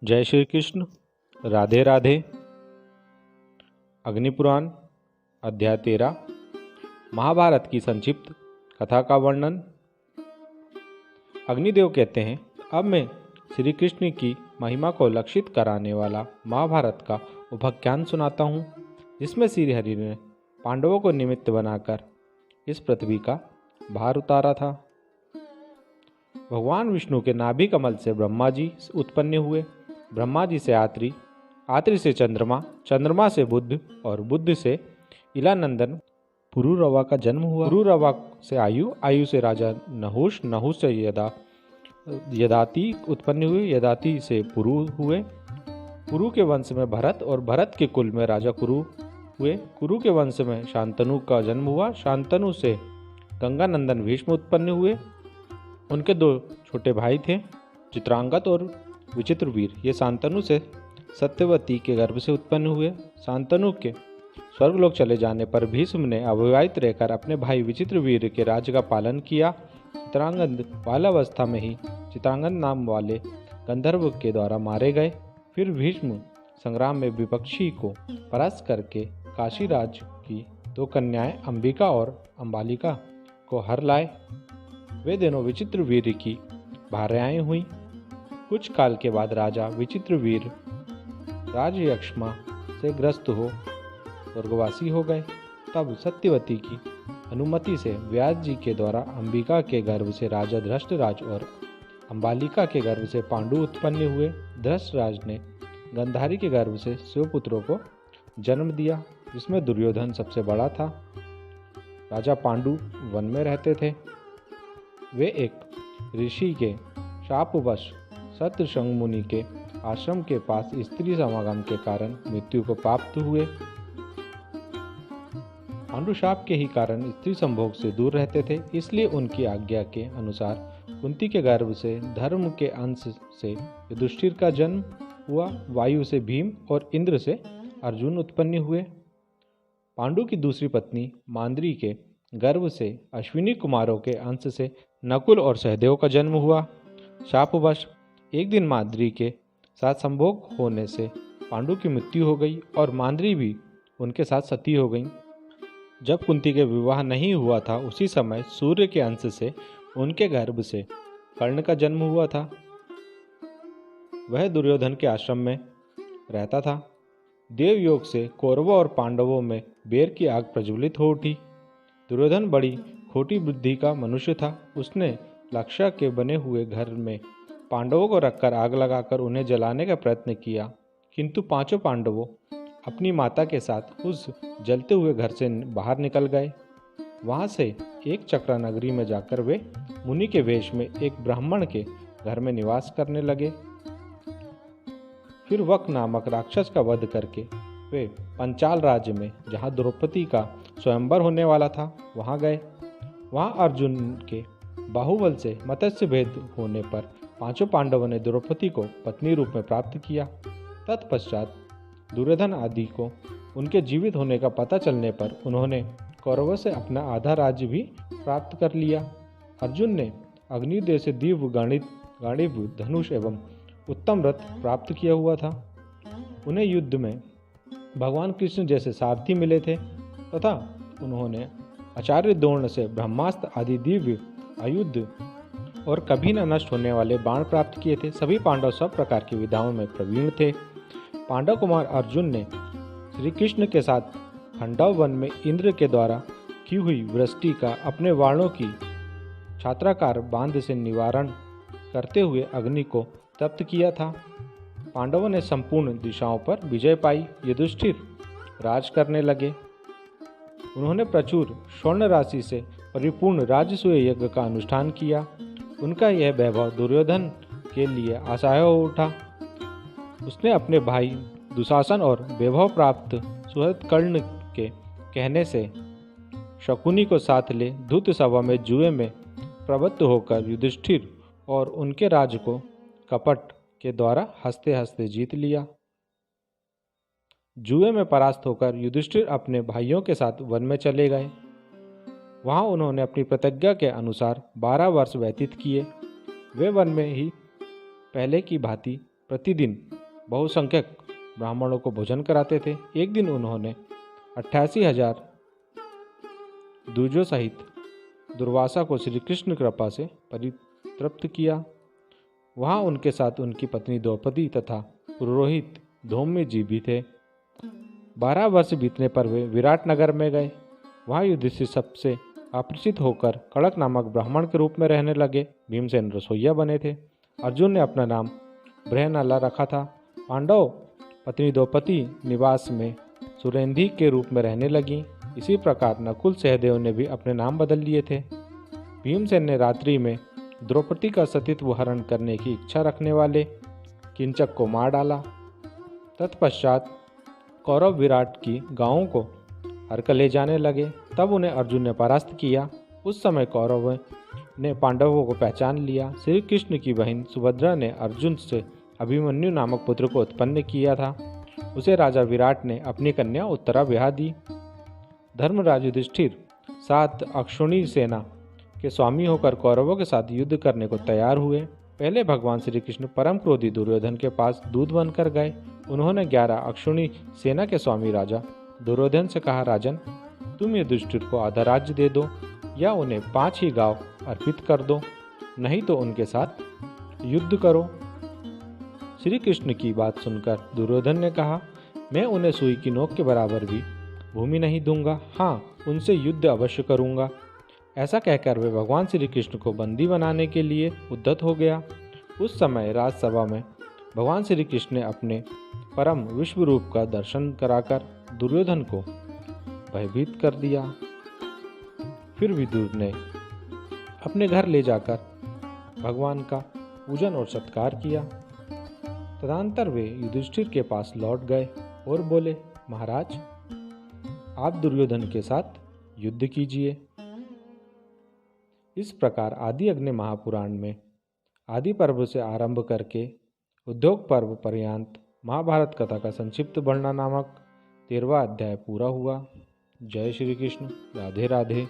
जय श्री कृष्ण। राधे राधे। अग्निपुराण अध्याय 13 महाभारत की संक्षिप्त कथा का वर्णन। अग्निदेव कहते हैं, अब मैं श्री कृष्ण की महिमा को लक्षित कराने वाला महाभारत का उपाख्यान सुनाता हूँ, जिसमें श्री हरि ने पांडवों को निमित्त बनाकर इस पृथ्वी का भार उतारा था। भगवान विष्णु के नाभि कमल से ब्रह्मा जी उत्पन्न हुए, ब्रह्मा जी से आत्रि, आत्रि से चंद्रमा, चंद्रमा से बुध और बुध से इलानंदन पुरुरवा का जन्म हुआ। पुरुरवा से आयु, आयु से राजा नहुष, नहुष से यदाति उत्पन्न हुए, यदाति से पुरु हुए, पुरु के वंश में भरत और भरत के कुल में राजा कुरु हुए, कुरु के वंश में शांतनु का जन्म हुआ, शांतनु से गंगानंदन भीष्म उत्पन्न हुए। उनके दो छोटे भाई थे, चित्रांगद और विचित्रवीर। ये शांतनु से सत्यवती के गर्भ से उत्पन्न हुए। शांतनु के स्वर्गलोक चले जाने पर भीष्म ने अविवाहित रहकर अपने भाई विचित्रवीर के राज्य का पालन किया। चित्रांगद बालावस्था में ही चित्रांगद नाम वाले गंधर्व के द्वारा मारे गए। फिर भीष्म संग्राम में विपक्षी को परास्त करके काशी राज की दो कन्याएं अंबिका और अंबालिका को हर लाए। वे दोनों विचित्रवीर की भार्याएं हुई। कुछ काल के बाद राजा विचित्रवीर राजयक्ष्मा से ग्रस्त हो स्वर्गवासी हो गए। तब सत्यवती की अनुमति से व्यास जी के द्वारा अंबिका के गर्भ से राजा धृष्टराज और अंबालिका के गर्भ से पांडु उत्पन्न हुए। धृष्टराज ने गंधारी के गर्भ से शिवपुत्रों को जन्म दिया, जिसमें दुर्योधन सबसे बड़ा था। राजा पांडु वन में रहते थे। वे एक ऋषि के शापवश सत्यशृंग मुनि के आश्रम के पास स्त्री समागम के कारण मृत्यु को प्राप्त हुए। पांडु शाप के ही कारण स्त्री संभोग से दूर रहते थे, इसलिए उनकी आज्ञा के अनुसार कुंती के गर्भ से धर्म के अंश से युधिष्ठिर का जन्म हुआ। वायु से भीम और इंद्र से अर्जुन उत्पन्न हुए। पांडु की दूसरी पत्नी मांद्री के गर्भ से अश्विनी कुमारों के अंश से नकुल और सहदेव का जन्म हुआ। शापवश एक दिन मांद्री के साथ संभोग होने से पांडु की मृत्यु हो गई और मांद्री भी उनके साथ सती हो गई। जब कुंती के विवाह नहीं हुआ था, उसी समय सूर्य के अंश से उनके गर्भ से कर्ण का जन्म हुआ था। वह दुर्योधन के आश्रम में रहता था। देवयोग से कौरवों और पांडवों में बैर की आग प्रज्वलित हो उठी। दुर्योधन बड़ी खोटी बुद्धि का मनुष्य था। उसने लक्षा के बने हुए घर में पांडवों को रखकर आग लगाकर उन्हें जलाने का प्रयत्न किया, किंतु पांचों पांडवों अपनी माता के साथ उस जलते हुए घर से बाहर निकल गए। वहां से एक चक्रा नगरी में जाकर वे मुनि के वेश में एक ब्राह्मण के घर में निवास करने लगे। फिर वक नामक राक्षस का वध करके वे पंचाल राज्य में, जहाँ द्रौपदी का स्वयंवर होने वाला था, वहाँ गए। वहाँ अर्जुन के बाहुबल से मत्स्य भेद होने पर पांचों पांडवों ने द्रौपदी को पत्नी रूप में प्राप्त किया। तत्पश्चात दुर्योधन आदि को उनके जीवित होने का पता चलने पर उन्होंने कौरवों से अपना आधा राज्य भी प्राप्त कर लिया। अर्जुन ने अग्निदेव से दिव्य गांडीव धनुष एवं उत्तम रथ प्राप्त किया हुआ था। उन्हें युद्ध में भगवान कृष्ण जैसे सारथी मिले थे तथा उन्होंने आचार्य द्रोण से ब्रह्मास्त्र आदि दिव्य आयुध और कभी न नष्ट होने वाले बाण प्राप्त किए थे। सभी पांडव सब प्रकार की विधाओं में प्रवीण थे। पांडव कुमार अर्जुन ने श्री कृष्ण के साथ खंडव वन में इंद्र के द्वारा की हुई वृष्टि का अपने वाणों की छात्राकार बांध से निवारण करते हुए अग्नि को तप्त किया था। पांडवों ने संपूर्ण दिशाओं पर विजय पाई। युधिष्ठिर राज करने लगे। उन्होंने प्रचुर स्वर्ण राशि से परिपूर्ण राजसूय यज्ञ का अनुष्ठान किया। उनका यह वैभव दुर्योधन के लिए असहाय हो उठा। उसने अपने भाई दुशासन और वैभव प्राप्त सुहृद कर्ण के कहने से शकुनी को साथ ले धूत सभा में जुए में प्रवृत्त होकर युधिष्ठिर और उनके राज्य को कपट के द्वारा हंसते हंसते जीत लिया। जुए में परास्त होकर युधिष्ठिर अपने भाइयों के साथ वन में चले गए। वहां उन्होंने अपनी प्रतिज्ञा के अनुसार 12 वर्ष व्यतीत किए। वे वन में ही पहले की भांति प्रतिदिन बहुसंख्यक ब्राह्मणों को भोजन कराते थे। एक दिन उन्होंने 88,000 दूजों सहित दुर्वासा को श्री कृष्ण कृपा से परितृप्त किया। वहाँ उनके साथ उनकी पत्नी द्रौपदी तथा पुरोहित धौम्य जी भी थे। 12 वर्ष बीतने पर वे विराट नगर में गए। वहाँ युधिष्ठिर सबसे अपरिचित होकर कड़क नामक ब्राह्मण के रूप में रहने लगे। भीमसेन रसोइया बने थे। अर्जुन ने अपना नाम बृहनला रखा था। पांडव पत्नी द्रौपदी निवास में सुरेंधी के रूप में रहने लगी। इसी प्रकार नकुल सहदेव ने भी अपने नाम बदल लिए थे। भीमसेन ने रात्रि में द्रौपदी का सतीत्व हरण करने की इच्छा रखने वाले किंचक को मार डाला। तत्पश्चात कौरव विराट की गांवों को हरकर ले जाने लगे। तब उन्हें अर्जुन ने परास्त किया। उस समय कौरवों ने पांडवों को पहचान लिया। श्री कृष्ण की बहन सुभद्रा ने अर्जुन से अभिमन्यु नामक पुत्र को उत्पन्न किया था। उसे राजा विराट ने अपनी कन्या उत्तरा ब्याह दी। धर्मराज युधिष्ठिर 7 अक्षौणी सेना के स्वामी होकर कौरवों के साथ युद्ध करने को तैयार हुए। पहले भगवान श्री कृष्ण परम क्रोधी दुर्योधन के पास दूत बनकर गए। उन्होंने 11 अक्षौणी सेना के स्वामी राजा दुर्योधन से कहा, राजन, तुम युधिष्ठिर को आधा राज्य दे दो या उन्हें 5 ही गांव अर्पित कर दो, नहीं तो उनके साथ युद्ध करो। श्री कृष्ण की बात सुनकर दुर्योधन ने कहा, मैं उन्हें सुई की नोक के बराबर भी भूमि नहीं दूंगा। हाँ, उनसे युद्ध अवश्य करूंगा। ऐसा कहकर वे भगवान श्री कृष्ण को बंदी बनाने के लिए उद्यत हो गया। उस समय राजसभा में भगवान श्री कृष्ण ने अपने परम विश्व रूप का दर्शन कराकर दुर्योधन को भयभीत कर दिया। फिर विदुर ने अपने घर ले जाकर भगवान का पूजन और सत्कार किया। तदनंतर वे युधिष्ठिर के पास लौट गए और बोले, महाराज, आप दुर्योधन के साथ युद्ध कीजिए। इस प्रकार आदि अग्नि महापुराण में आदि पर्व से आरंभ करके उद्योग पर्व पर्यंत महाभारत कथा का संक्षिप्त वर्णन नामक 13वां अध्याय पूरा हुआ। जय श्री कृष्ण। राधे राधे।